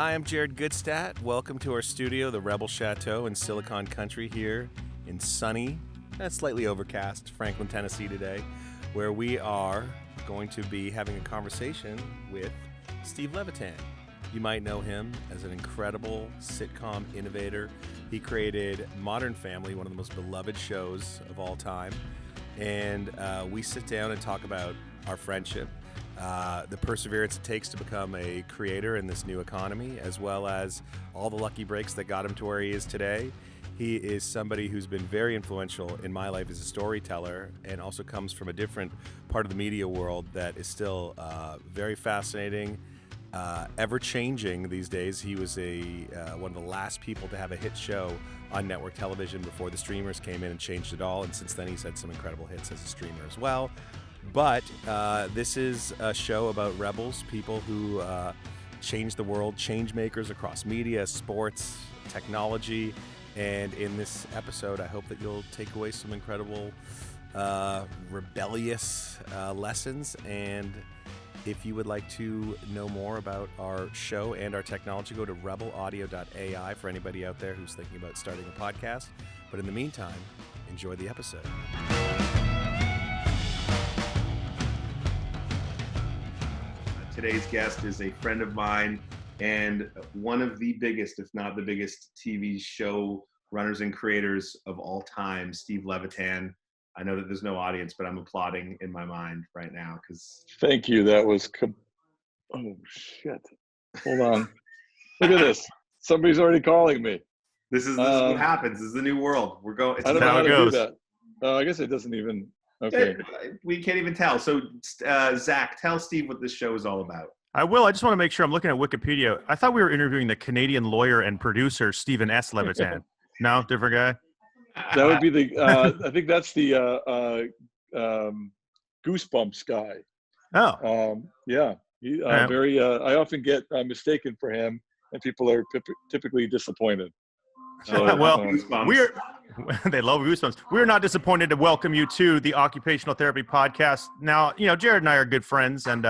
Hi, I'm Jared Gutstadt. Welcome to our studio, the Rebel Chateau in Silicon Country here in sunny, slightly overcast Franklin, Tennessee today, where we are going to be having a conversation with Steve Levitan. You might know him as an incredible sitcom innovator. He created Modern Family, one of the most beloved shows of all time. And we sit down and talk about our friendship, the perseverance it takes to become a creator in this new economy, as well as all the lucky breaks that got him to where he is today. He is somebody who's been very influential in my life as a storyteller, and also comes from a different part of the media world that is still very fascinating, ever-changing these days. He was one of the last people to have a hit show on network television before the streamers came in and changed it all, and since then he's had some incredible hits as a streamer as well. But this is a show about rebels, people who change the world, change makers across media, sports, technology. And in this episode, I hope that you'll take away some incredible rebellious lessons. And if you would like to know more about our show and our technology, go to rebelaudio.ai for anybody out there who's thinking about starting a podcast. But in the meantime, enjoy the episode. Today's guest is a friend of mine and one of the biggest, if not the biggest, TV show runners and creators of all time, Steve Levitan. I know that there's no audience, but I'm applauding in my mind right now because. Thank you. That was. Oh shit! Hold on. Look at this. Somebody's already calling me. This is what happens. This is the new world. We're going. I don't know how to do that. I guess it doesn't even. Okay. We can't even tell. So, Zach, tell Steve what this show is all about. I will. I just want to make sure I'm looking at Wikipedia. I thought we were interviewing the Canadian lawyer and producer Stephen S. Levitan. No, different guy. That would be the. I think that's the Goosebumps guy. Oh. Yeah. He, very. I often get mistaken for him, and people are typically disappointed. So, they love Goosebumps. We're not disappointed to welcome you to the Occupational Therapy Podcast. Now, Jared and I are good friends, and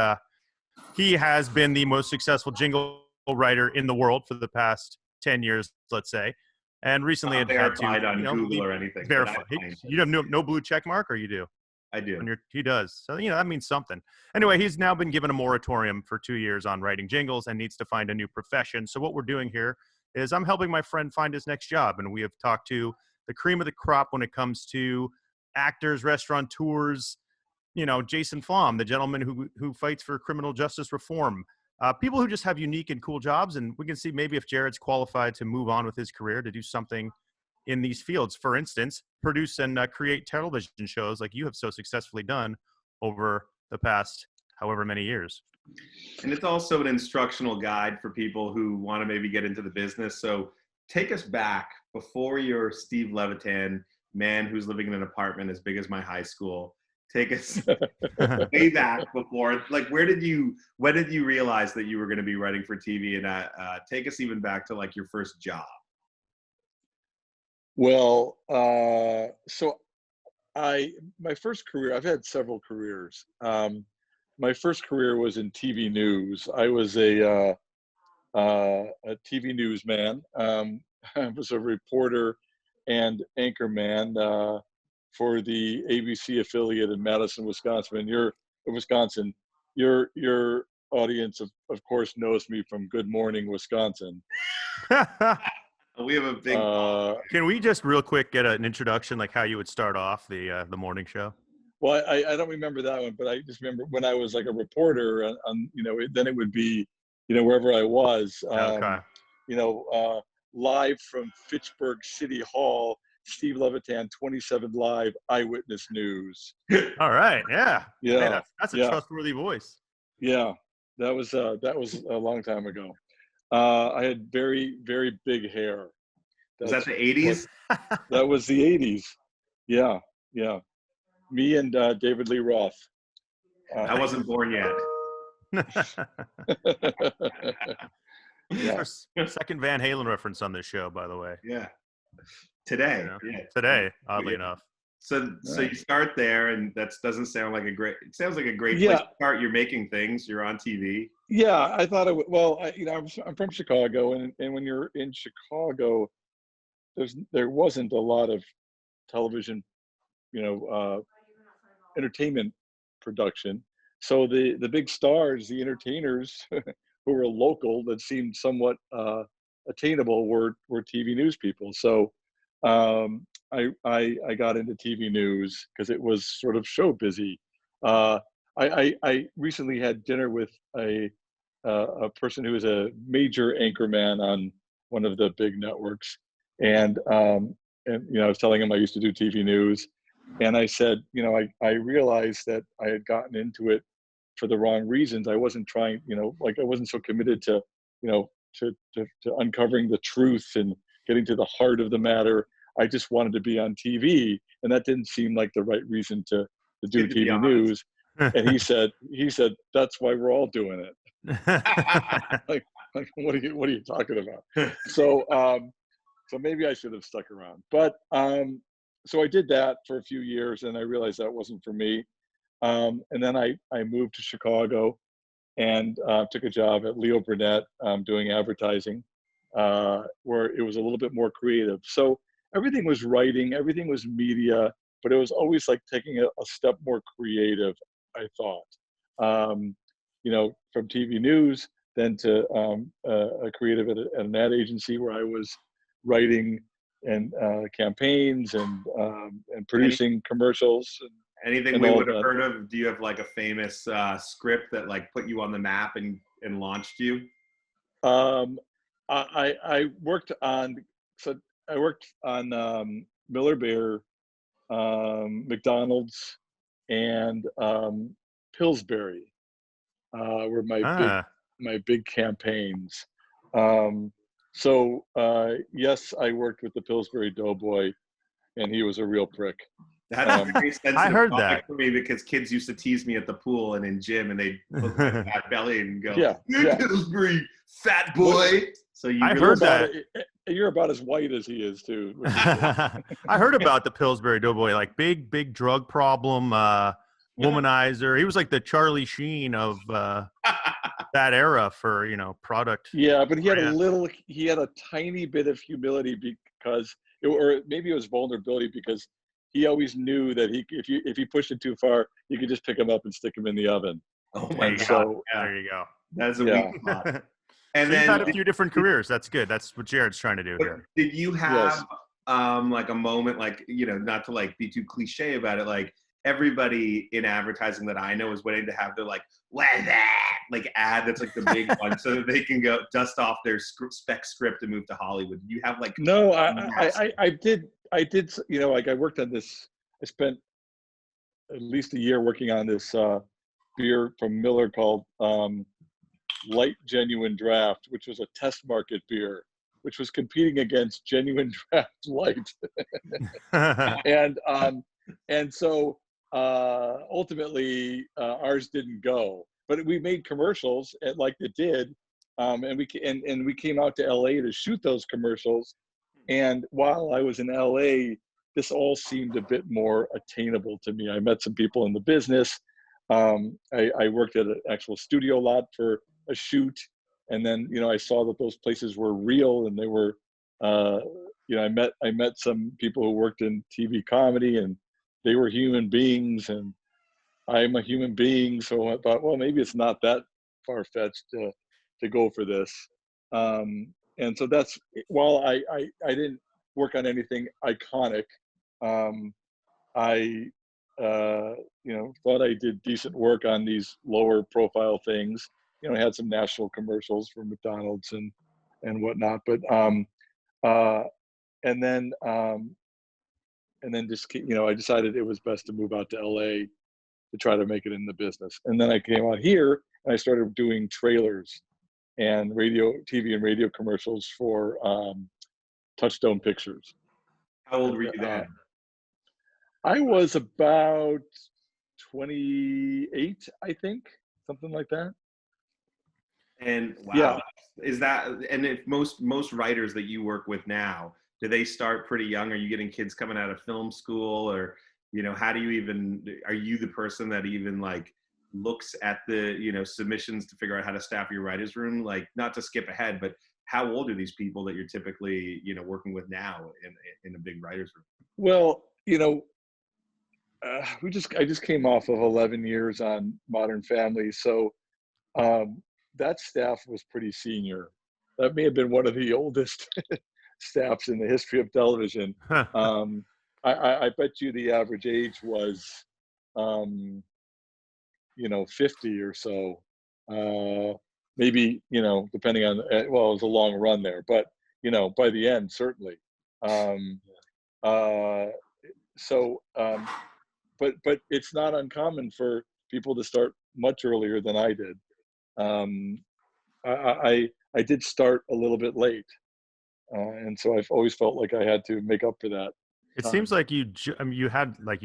he has been the most successful jingle writer in the world for the past 10 years, let's say. And recently it had to on Google or anything. Verify. You have no blue check mark, or you do? I do. He does. So, that means something. Anyway, he's now been given a moratorium for 2 years on writing jingles and needs to find a new profession. So what we're doing here is I'm helping my friend find his next job. And we have talked to the cream of the crop when it comes to actors, restaurateurs, Jason Flom, the gentleman who fights for criminal justice reform, people who just have unique and cool jobs. And we can see maybe if Jared's qualified to move on with his career to do something in these fields. For instance, produce and create television shows like you have so successfully done over the past however many years. And it's also an instructional guide for people who want to maybe get into the business. So take us back before you're Steve Levitan, man who's living in an apartment as big as my high school. Take us way back before, like, when did you realize that you were going to be writing for TV? And take us even back to like your first job. Well, so my first career, I've had several careers. My first career was in TV news. I was a TV newsman. I was a reporter and anchorman for the ABC affiliate in Madison, Wisconsin. Your audience, of course, knows me from Good Morning, Wisconsin. We have a big. Can we just real quick get an introduction, like how you would start off the morning show? Well, I don't remember that one, but I just remember when I was like a reporter on then it would be, wherever I was, Okay. Live from Fitchburg City Hall, Steve Levitan, 27 Live Eyewitness News. All right. Yeah. Yeah. Hey, that's a trustworthy voice. Yeah. That was a long time ago. I had very, very big hair. Was that the 80s? That was the 80s. Yeah. Yeah. Me and David Lee Roth. I wasn't born yet. Yeah. Second Van Halen reference on this show, by the way. Yeah. Today. Today, oddly enough. So you start there, and that doesn't sound like a great. It sounds like a great place to start. You're making things. You're on TV. Yeah, I thought it would. Well, I'm from Chicago, and when you're in Chicago, there wasn't a lot of television, entertainment production. So the big stars, the entertainers who were local that seemed somewhat attainable were TV news people. So I got into TV news because it was sort of show busy. I recently had dinner with a person who is a major anchorman on one of the big networks, and I was telling him I used to do TV news, and I said, I realized that I had gotten into it for the wrong reasons. I wasn't trying, like I wasn't so committed to, to uncovering the truth and getting to the heart of the matter. I just wanted to be on TV, and that didn't seem like the right reason to do Good to be TV honest. news. And he said, that's why we're all doing it. like, what are you talking about? So maybe I should have stuck around. But so I did that for a few years, and I realized that wasn't for me. And then I moved to Chicago and took a job at Leo Burnett doing advertising, where it was a little bit more creative. So everything was writing, everything was media, but it was always like taking a step more creative, I thought. From TV news, then to a creative at an ad agency where I was writing and campaigns and producing commercials. Anything and we all would have that. heard of? Do you have like a famous script that like put you on the map and launched you? Um, I worked on Miller Beer, McDonald's, and Pillsbury were Ah. my big campaigns. So yes, I worked with the Pillsbury Doughboy, and he was a real prick. That's a very sensitive heard topic that. for me because kids used to tease me at the pool and in gym, and they'd look at my fat belly and go, Yeah, "You're yeah. Pillsbury, fat boy." So I really heard that. You're about as white as he is too. I heard about the Pillsbury Doughboy, like big drug problem, womanizer. He was like the Charlie Sheen of that era for product. Yeah, but brand. he had a tiny bit of humility because, or maybe it was vulnerability because he always knew that if he pushed it too far, you could just pick him up and stick him in the oven. Oh my And god! so, There you go. That's a yeah. weak spot. And And so you've then had a few different careers. That's good. That's what Jared's trying to do here. did you Yes. have like a moment, like, not to like be too cliche about it, like everybody in advertising that I know is waiting to have their like like ad that's like the big one so that they can go dust off their spec script and move to Hollywood. Do you have like No, I did, like I worked on this. I spent at least a year working on this beer from Miller called Light Genuine Draft, which was a test market beer, which was competing against Genuine Draft Light. And so ultimately ours didn't go, but we made commercials like it did, and we came out to LA to shoot those commercials. And while I was in LA, this all seemed a bit more attainable to me. I met some people in the business. I worked at an actual studio lot for a shoot, and then I saw that those places were real, and they were I met some people who worked in TV comedy, and they were human beings, and I'm a human being, so I thought, well, maybe it's not that far-fetched to go for this. And so that's, while I didn't work on anything iconic, I thought I did decent work on these lower profile things. I had some national commercials for McDonald's and whatnot, but and then just I decided it was best to move out to LA to try to make it in the business. And then I came out here and I started doing trailers and TV and radio commercials for Touchstone Pictures. How old were you then? I was about 28, I think, something like that. And wow, yeah. Is that, and if most writers that you work with now, do they start pretty young? Are you getting kids coming out of film school, or how do you even, are you the person that even like looks at the, submissions to figure out how to staff your writer's room? Like, not to skip ahead, but how old are these people that you're typically, working with now in a big writer's room? Well, I just came off of 11 years on Modern Family. So that staff was pretty senior. That may have been one of the oldest staffs in the history of television. I bet you the average age was, 50 or so. Maybe, depending on, well, it was a long run there, but, by the end, certainly. But it's not uncommon for people to start much earlier than I did. I did start a little bit late, and so I've always felt like I had to make up for that. It seems like you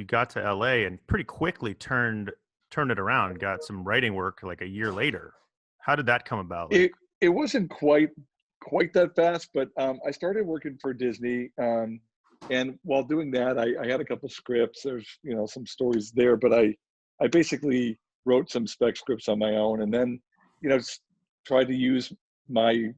got to LA and pretty quickly turned it around and got some writing work like a year later. How did that come about? It wasn't quite that fast, but I started working for Disney, and while doing that, I had a couple scripts. There's some stories there, but I basically wrote some spec scripts on my own, and then tried to use my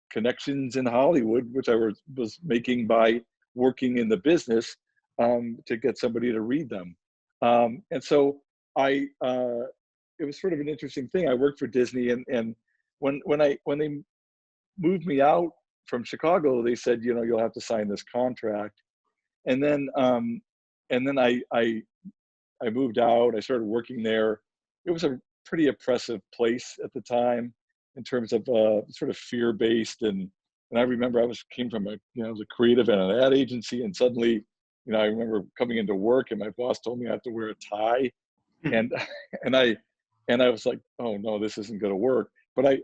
connections in Hollywood, which I was making by working in the business, to get somebody to read them. And so it was sort of an interesting thing. I worked for Disney, and when they moved me out from Chicago, they said, you'll have to sign this contract. And then I moved out. I started working there. It was a pretty oppressive place at the time in terms of sort of fear-based. And I remember I was a creative at an ad agency, and suddenly, I remember coming into work and my boss told me I have to wear a tie, and I was like, oh no, this isn't going to work. But I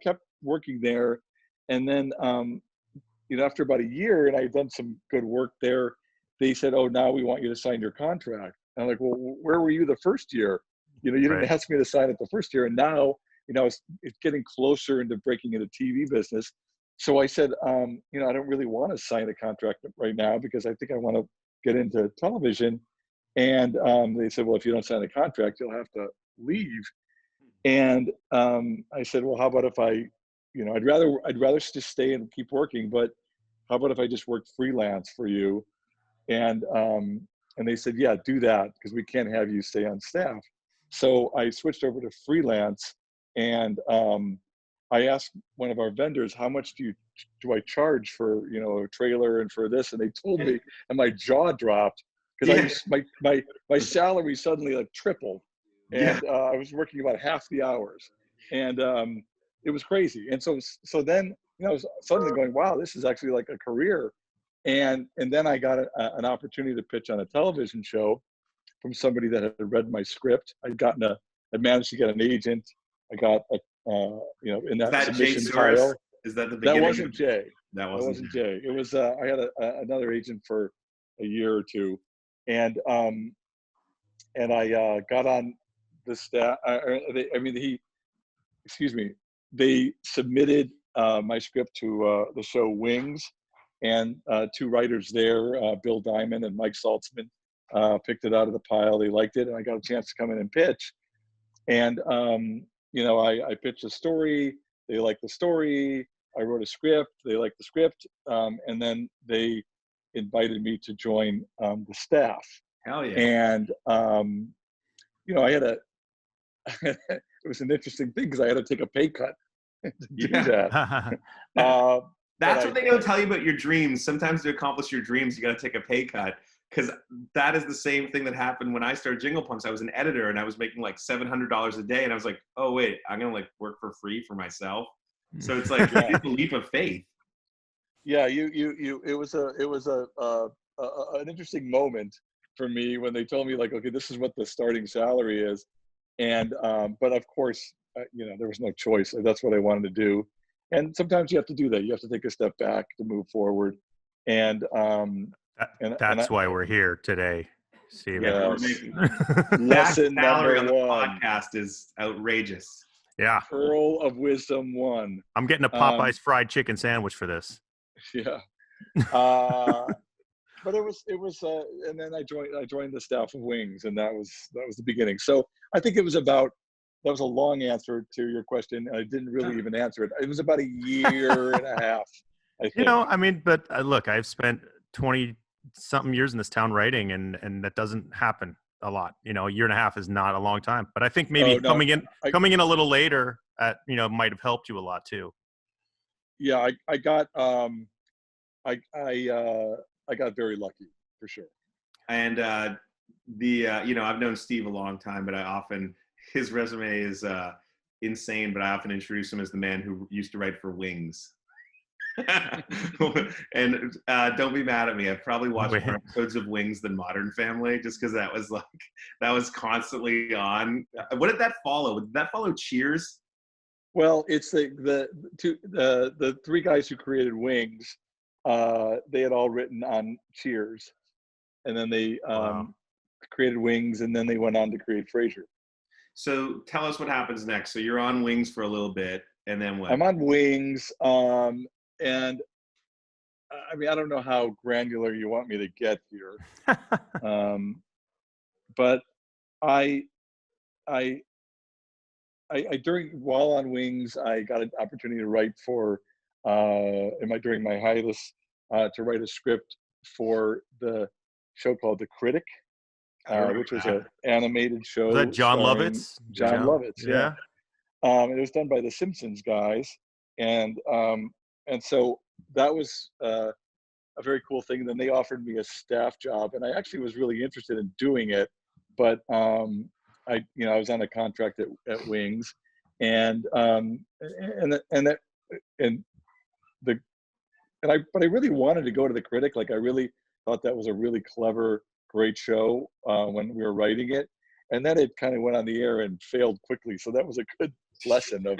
kept working there, and then after about a year, and I had done some good work there, they said, oh, now we want you to sign your contract. And I'm like, well, where were you the first year? You didn't ask me to sign it the first year. And now, it's getting closer into breaking into TV business. So I said, I don't really want to sign a contract right now because I think I want to get into television. And they said, well, if you don't sign a contract, you'll have to leave. And I said, well, how about if I'd rather just stay and keep working, but how about if I just work freelance for you? And they said, yeah, do that, because we can't have you stay on staff. So I switched over to freelance, and I asked one of our vendors, how much do I charge for a trailer and for this? And they told me, and my jaw dropped, because my salary suddenly like tripled, and I was working about half the hours, and it was crazy. And so then I was suddenly going, wow, this is actually like a career. And then I got an opportunity to pitch on a television show from somebody that had read my script. I managed to get an agent. I got in that submission tile. Is that the beginning? That wasn't Jay. That wasn't Jay. It was I had another agent for a year or two, and I got on the staff. They submitted my script to the show Wings, and two writers there, Bill Diamond and Mike Saltzman, picked it out of the pile. They liked it, and I got a chance to come in and pitch. And I pitched a story. They liked the story. I wrote a script. They liked the script, and then they invited me to join the staff. Hell yeah! And I had it was an interesting thing because I had to take a pay cut to do that. That's what they don't tell you about your dreams. Sometimes to accomplish your dreams, you got to take a pay cut, because that is the same thing that happened when I started Jingle Punks. I was an editor and I was making like $700 a day, and I was like, oh wait, I'm gonna like work for free for myself. So it's like a leap of faith. Yeah, it was an interesting moment for me when they told me, like, okay, this is what the starting salary is, and but of course, there was no choice. That's what I wanted to do. And sometimes you have to do that. You have to take a step back to move forward. And that's why we're here today, Steve. Yes. Lesson salary number on the one. podcast is outrageous. Yeah. Pearl of wisdom one. I'm getting a Popeye's fried chicken sandwich for this. Yeah. but it was, and then I joined the staff of Wings, and that was the beginning. So I think that was a long answer to your question. I didn't really even answer it. It was about a year and a half, I think. I mean, but look, I've spent 20 something years in this town writing, and that doesn't happen a lot. A year and a half is not a long time, but I think maybe Oh, no, coming in a little later might have helped you a lot too. Yeah, I got I got very lucky for sure. And I've known Steve a long time, but his resume is insane, but I often introduce him as the man who used to write for Wings. And don't be mad at me. I've probably watched more episodes of Wings than Modern Family, just because that was constantly on. What did that follow? Did that follow Cheers? Well, it's the three guys who created Wings. They had all written on Cheers, and then they created Wings, and then they went on to create Frasier. So tell us what happens next. So you're on Wings for a little bit, and then what? I'm on Wings, and I mean, I don't know how granular you want me to get here, but while on Wings, I got an opportunity to write for during my hiatus to write a script for the show called The Critic, which was an animated show. Was that John Lovitz? John Lovitz, yeah. It was done by the Simpsons guys, and so that was a very cool thing. And then they offered me a staff job, and I actually was really interested in doing it, but I was on a contract at Wings, but I really wanted to go to The Critic. Like, I really thought that was a really clever, great show when we were writing it, and then it kind of went on the air and failed quickly. So that was a good lesson of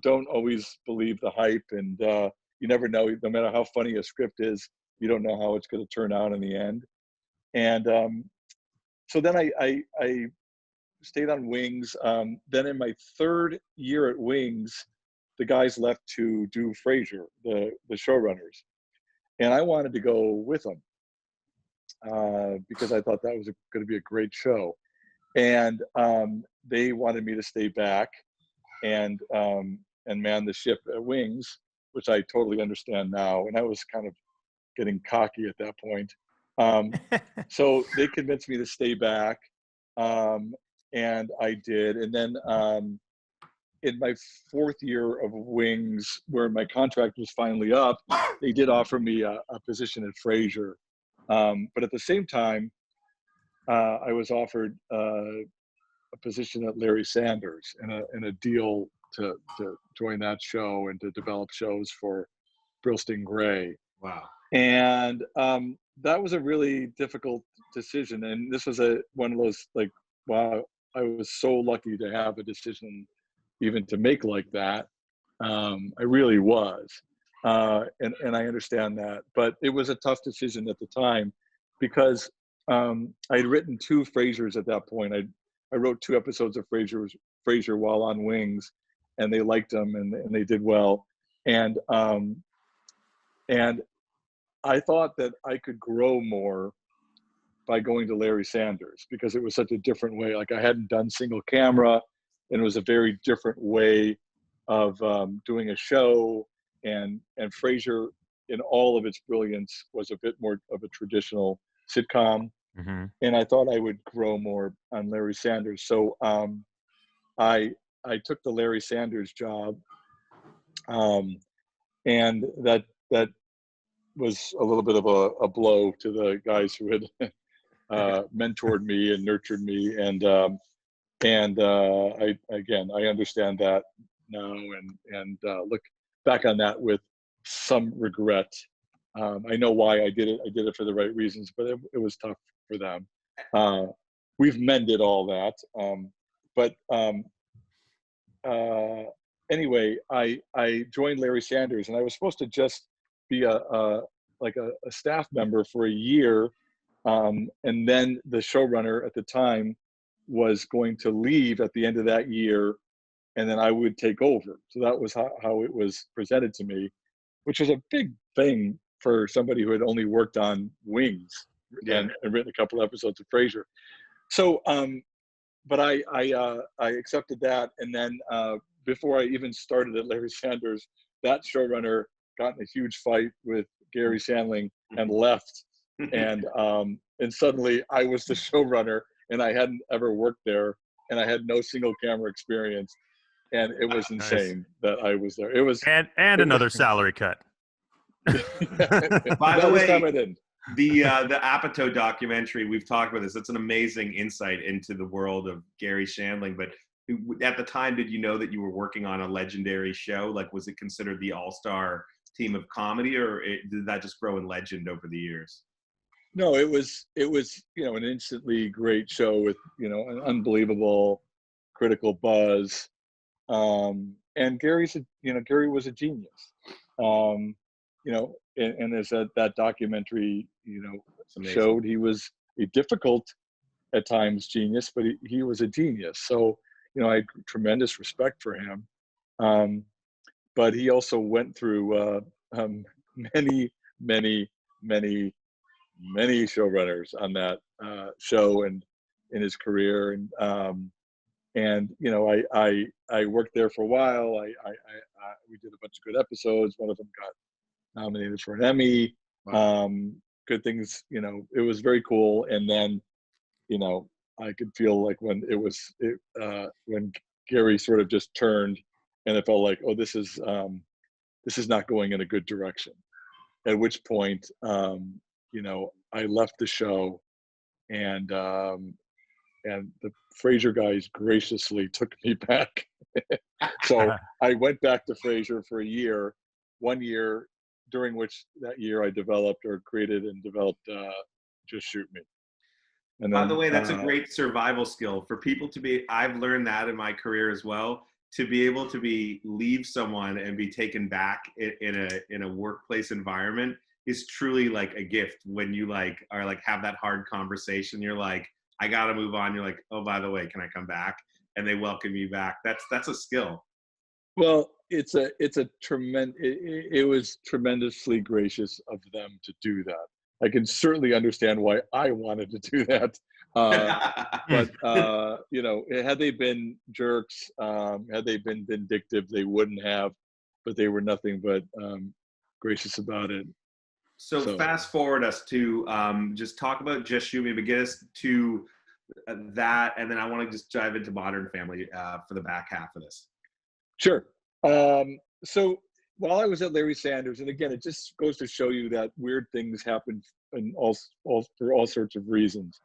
don't always believe the hype, and you never know. No matter how funny a script is, you don't know how it's going to turn out in the end. And so then I stayed on Wings. Then in my third year at Wings, the guys left to do Frasier, the showrunners, and I wanted to go with them because I thought that was going to be a great show. And they wanted me to stay back and man the ship at Wings, which I totally understand now. And I was kind of getting cocky at that point. So they convinced me to stay back, and I did. And then in my fourth year of Wings, where my contract was finally up, they did offer me a position at Frasier. But at the same time, I was offered a position at Larry Sanders in a deal to join that show and to develop shows for Brillston Gray. Wow. And that was a really difficult decision. And this was one of those, like, wow, I was so lucky to have a decision even to make like that. I really was. And I understand that. But it was a tough decision at the time because I'd written 2 Frasiers at that point. I wrote 2 episodes of Frasier while on Wings, and they liked them and they did well. And I thought that I could grow more by going to Larry Sanders because it was such a different way. Like, I hadn't done single camera, and it was a very different way of doing a show. And Frasier, in all of its brilliance, was a bit more of a traditional sitcom. Mm-hmm. And I thought I would grow more on Larry Sanders. So I took the Larry Sanders job, and that was a little bit of a blow to the guys who had mentored me and nurtured me. And I understand that now and look back on that with some regret. I know why I did it. I did it for the right reasons, but it was tough for them. We've mended all that. Anyway, I joined Larry Sanders, and I was supposed to just be a staff member for a year. And then the showrunner at the time was going to leave at the end of that year, and then I would take over. So that was how it was presented to me, which was a big thing for somebody who had only worked on Wings and written a couple episodes of Frasier. So, but I accepted that, and then before I even started at Larry Sanders, that showrunner got in a huge fight with Gary Shandling and left, and suddenly I was the showrunner, and I hadn't ever worked there, and I had no single camera experience, and it was insane that I was there. It was and another salary cut. By the way, this time I didn't. The Apatow documentary, we've talked about this. It's an amazing insight into the world of Gary Shandling. But at the time, did you know that you were working on a legendary show? Like, was it considered the all-star team of comedy, or did that just grow in legend over the years? No, it was an instantly great show with an unbelievable critical buzz. And Gary was a genius. And as that documentary, showed, he was a difficult at times genius, but he was a genius. So, I had tremendous respect for him. But he also went through many, many, many, many showrunners on that show and in his career. And I worked there for a while. We did a bunch of good episodes. One of them got nominated for an Emmy. Wow. Good things, it was very cool. And then, I could feel like when when Gary sort of just turned, and it felt like, oh, this is not going in a good direction. At which point, I left the show, and the Frasier guys graciously took me back. So I went back to Frasier for 1 year, during which that year I created and developed Just Shoot Me. And By then, the way, that's a great survival skill for people to be. I've learned that in my career as well. To be able to leave someone and be taken back in a workplace environment is truly like a gift. When you have that hard conversation, you're like, I gotta move on. You're like, oh, by the way, can I come back? And they welcome you back. That's a skill. Well, it was tremendously gracious of them to do that. I can certainly understand why I wanted to do that. But had they been jerks, had they been vindictive, they wouldn't have. But they were nothing but gracious about it. So fast forward us to just talk about Just Shoot Me, but get us to that, and then I want to just dive into Modern Family for the back half of this. Sure. So while I was at Larry Sanders, and again, it just goes to show you that weird things happen for all sorts of reasons.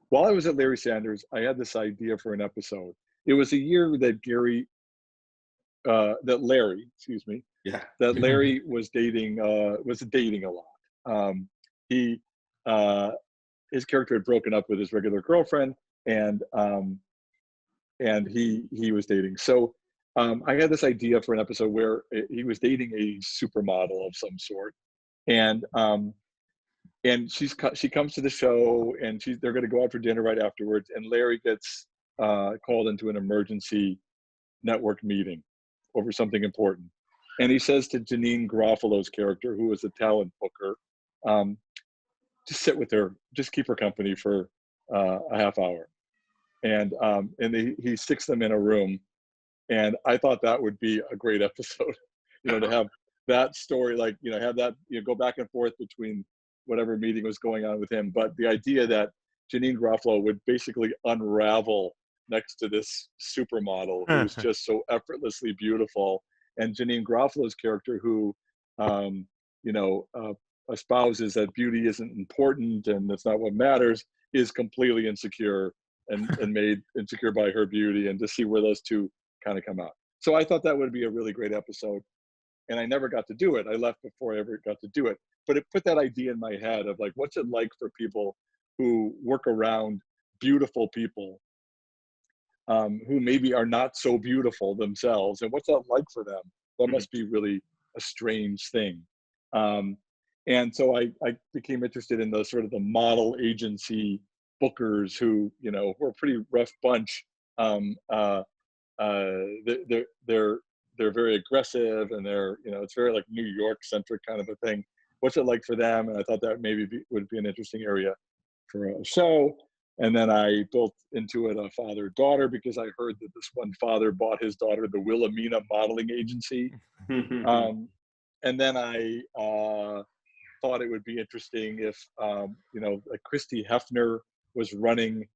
While I was at Larry Sanders, I had this idea for an episode. It was a year that Larry was dating a lot. His character had broken up with his regular girlfriend, and he was dating. So I had this idea for an episode where he was dating a supermodel of some sort, and she comes to the show, and they're going to go out for dinner right afterwards, and Larry gets called into an emergency network meeting over something important, and he says to Janeane Garofalo's character, who was a talent booker, just sit with her, just keep her company for a half hour, and he sticks them in a room. And I thought that would be a great episode, to have that story, have that, go back and forth between whatever meeting was going on with him. But the idea that Janeane Garofalo would basically unravel next to this supermodel who's just so effortlessly beautiful, and Janeane Garofalo's character, who, espouses that beauty isn't important and that's not what matters, is completely insecure and made insecure by her beauty, and to see where those two kind of come out. So I thought that would be a really great episode, and I never got to do it. I left before I ever got to do it, but it put that idea in my head of what's it like for people who work around beautiful people who maybe are not so beautiful themselves, and what's that like for them? That must be really a strange thing. And so I became interested in the model agency bookers who, were a pretty rough bunch. They're very aggressive, and they're, it's very New York centric kind of a thing. what's it like for them? And I thought that maybe would be an interesting area for a show. And then I built into it a father-daughter because I heard that this one father bought his daughter the Wilhelmina modeling agency. And then I thought it would be interesting if, like Christy Hefner was running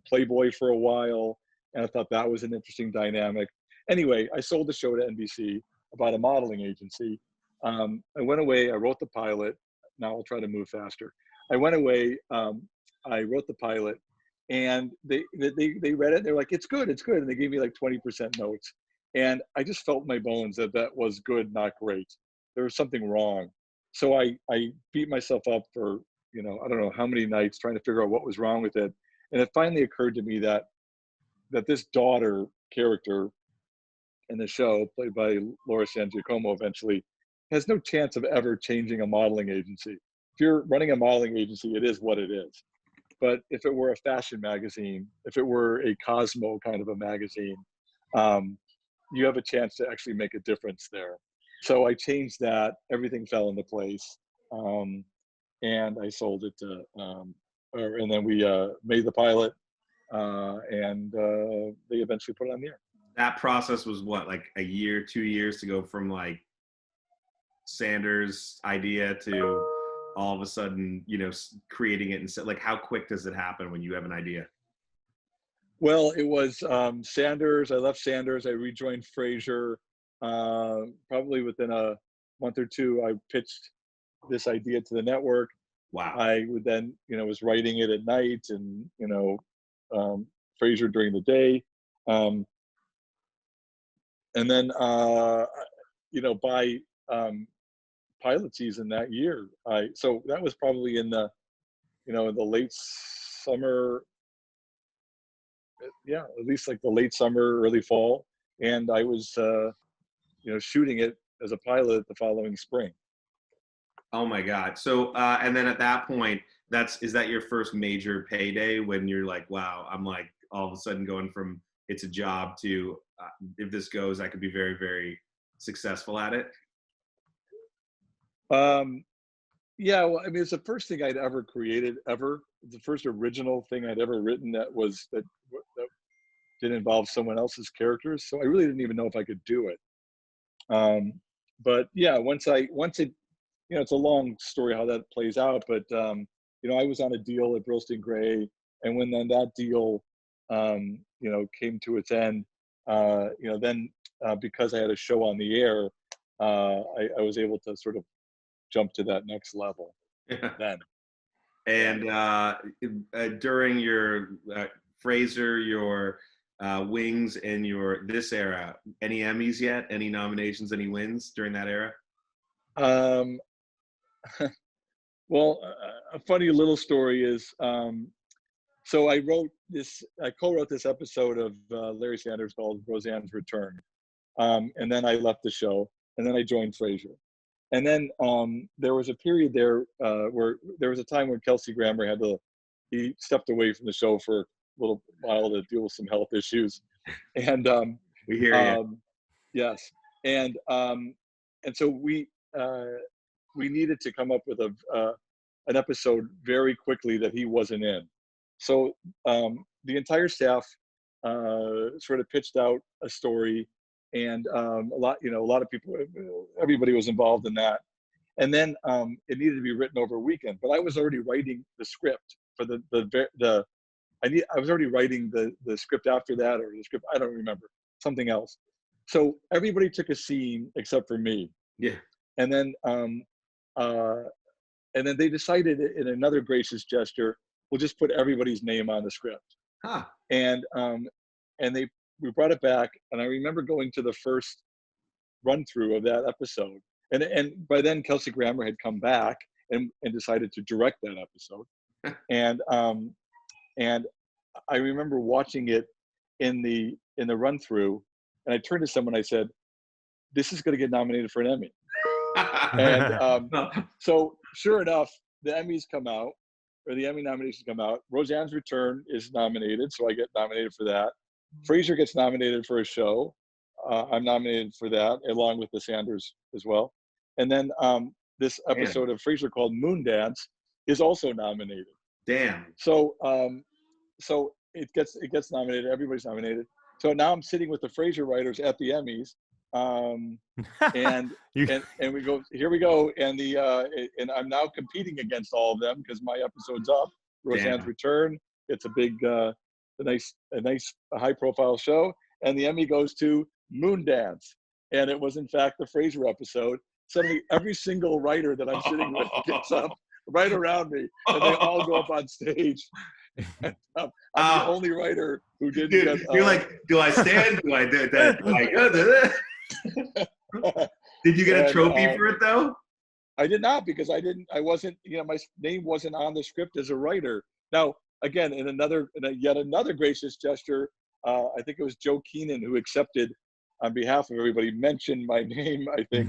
Playboy for a while. And I thought that was an interesting dynamic. Anyway, I sold the show to NBC about a modeling agency. I went away, I wrote the pilot. Now I'll try to move faster. I went away, I wrote the pilot, and they read it. They're like, it's good. And they gave me like 20% notes. And I just felt in my bones that was good, not great. There was something wrong. So I beat myself up for, I don't know how many nights trying to figure out what was wrong with it. And it finally occurred to me that this daughter character in the show, played by Laura San Giacomo eventually, has no chance of ever changing a modeling agency. If you're running a modeling agency, it is what it is. But if it were a fashion magazine, if it were a Cosmo kind of a magazine, you have a chance to actually make a difference there. So I changed that, everything fell into place. And I sold it to, and then we made the pilot, and they eventually put it on the air. That process was what, like a year, 2 years to go from like Sanders' idea to all of a sudden, creating it? And like, how quick does it happen when you have an idea? Well, it was Sanders. I left Sanders. I rejoined Frasier. Probably within a month or two, I pitched this idea to the network. Wow. I would then, was writing it at night, and Frasier during the day. And then, by pilot season that year, so that was probably in the, in the late summer. Yeah, at least like the late summer, early fall. And I was, shooting it as a pilot the following spring. Oh my God. So, and then at that point, is that your first major payday when you're like, wow, I'm like all of a sudden going from it's a job to if this goes, I could be very, very successful at it? Yeah, well, I mean, it's the first thing I'd ever created, ever. The first original thing I'd ever written that didn't involve someone else's characters. So I really didn't even know if I could do it. But yeah, once it, it's a long story how that plays out, but I was on a deal at Burlstein Gray, and when then that deal, came to its end, then because I had a show on the air, I was able to sort of jump to that next level then. And during your Fraser, your Wings, and your this era, any Emmys yet? Any nominations? Any wins during that era? Well, a funny little story is, so I co-wrote this episode of Larry Sanders called Roseanne's Return. And then I left the show, and then I joined Frasier. And then there was a period there where there was a time when Kelsey Grammer he stepped away from the show for a little while to deal with some health issues. And we hear you. Yes. And so we needed to come up with an episode very quickly that he wasn't in. So the entire staff sort of pitched out a story, and a lot of people, everybody was involved in that. And then it needed to be written over a weekend, but I was already writing the script for I was already writing the script after that, or the script, I don't remember, something else. So everybody took a scene except for me. Yeah. And then they decided, in another gracious gesture, we'll just put everybody's name on the script. Huh. And we brought it back, and I remember going to the first run through of that episode. And by then Kelsey Grammer had come back and decided to direct that episode. And I remember watching it in the run through, and I turned to someone, I said, this is going to get nominated for an Emmy. And so sure enough, the Emmys come out, or the Emmy nominations come out. Roseanne's Return is nominated, so I get nominated for that. Frasier gets nominated for a show. I'm nominated for that, along with the Sanders as well. And then this episode of Frasier called Moondance is also nominated. Damn. So so it gets nominated. Everybody's nominated. So now I'm sitting with the Frasier writers at the Emmys, and we go, here we go, and and I'm now competing against all of them because my episode's up. Roseanne's Return. It's a big, a nice high profile show, and the Emmy goes to Moondance, and it was in fact the Frasier episode. Suddenly, every single writer that I'm sitting with gets up right around me, and they all go up on stage. And, I'm the only writer who didn't get. You're like, do I stand? Do I do that? Did you get a trophy for it though? I did not, because I wasn't. My name wasn't on the script as a writer. Now, again, in yet another gracious gesture, I think it was Joe Keenan who accepted on behalf of everybody, mentioned my name, I think.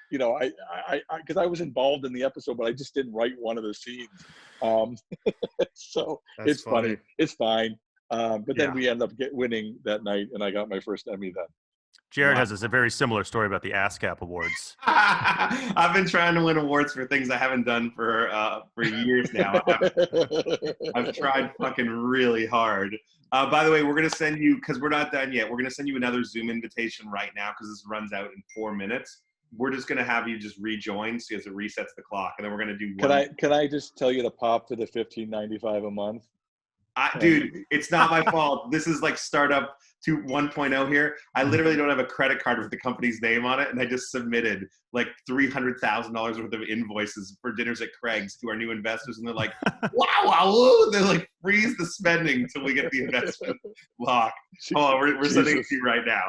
Because I was involved in the episode, but I just didn't write one of the scenes. So that's it's funny. It's fine. But then we ended up winning that night, and I got my first Emmy then. Jared has a very similar story about the ASCAP Awards. I've been trying to win awards for things I haven't done for years now. I've tried fucking really hard. By the way, we're going to send you, because we're not done yet, we're going to send you another Zoom invitation right now because this runs out in 4 minutes. We're just going to have you just rejoin so it resets the clock, and then we're going to do one. Can I just tell you to pop to the $15.95 a month? Dude, it's not my fault. This is like startup 1.0 here. I literally don't have a credit card with the company's name on it, and I just submitted like $300,000 worth of invoices for dinners at Craig's to our new investors, and they're like, wow, they're like, freeze the spending until we get the investment lock. Oh, we're sending it to you right now.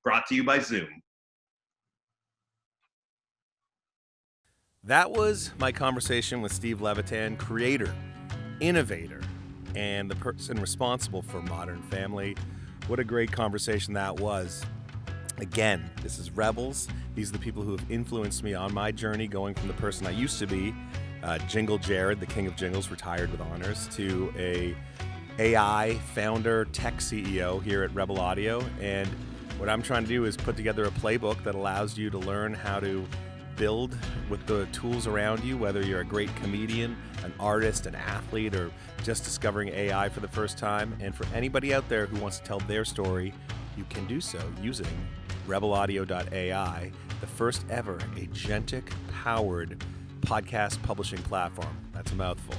Brought to you by Zoom. That was my conversation with Steve Levitan, creator, innovator, and the person responsible for Modern Family. What a great conversation that was. Again, this is Rebels. These are the people who have influenced me on my journey, going from the person I used to be, Jingle Jared, the king of jingles, retired with honors, to a AI founder, tech CEO here at Rebel Audio. And what I'm trying to do is put together a playbook that allows you to learn how to build with the tools around you, whether you're a great comedian, an artist, an athlete, or just discovering AI for the first time. And for anybody out there who wants to tell their story, you can do so using rebelaudio.ai, the first ever agentic-powered podcast publishing platform. That's a mouthful.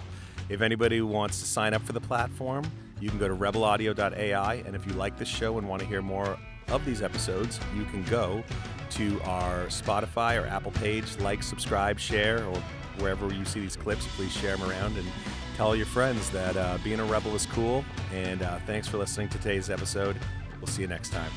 If anybody wants to sign up for the platform, you can go to rebelaudio.ai, and if you like this show and want to hear more of these episodes, you can go to our Spotify or Apple page, like, subscribe, share, or wherever you see these clips, please share them around and tell all your friends that being a rebel is cool. And thanks for listening to today's episode. We'll see you next time.